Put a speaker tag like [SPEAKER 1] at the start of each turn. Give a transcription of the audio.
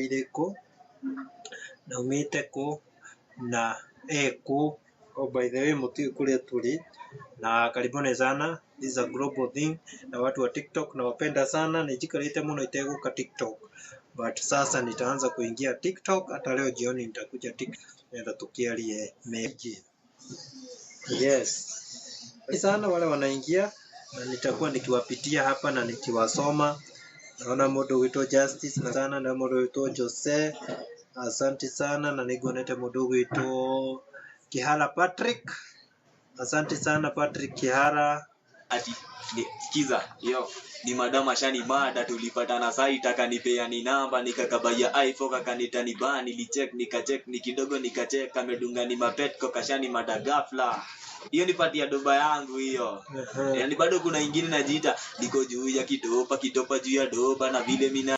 [SPEAKER 1] irĩkũ na umĩte kũ na kũ. Oh, by the way mutiũ kũrĩa tũrĩ na karibuni sana. This is a global thing na watu wa TikTok nawapenda sana. Nijikarite muno iteguka TikTok, but sasa nitaanza kuingia TikTok. Hata leo jioni nitakuja TikTok na tukialie meji. Yes sana wale wanaingia na nitakuwa nikiwapitia hapa na nikiwasoma. Naona mũndũ witwa Justice na sana na mũndũ witwa Jose, asante sana. Na niguonete mũndũ witwa Kihara Patrick, asante sana Patrick Kihara.
[SPEAKER 2] Ati sikiza yo ni madama shani mada tulipatana site akanipea ni namba nikakabaya iPhone akanitani ba nilicheck nikacheck ni kidogo nikacheka amedunga ni mapetko kashani mada ghafla. Hiyo ni pati ya doba yangu hiyo. Yaani bado kuna ingine najiita niko juu ya kitopa juu ya doba na vile mina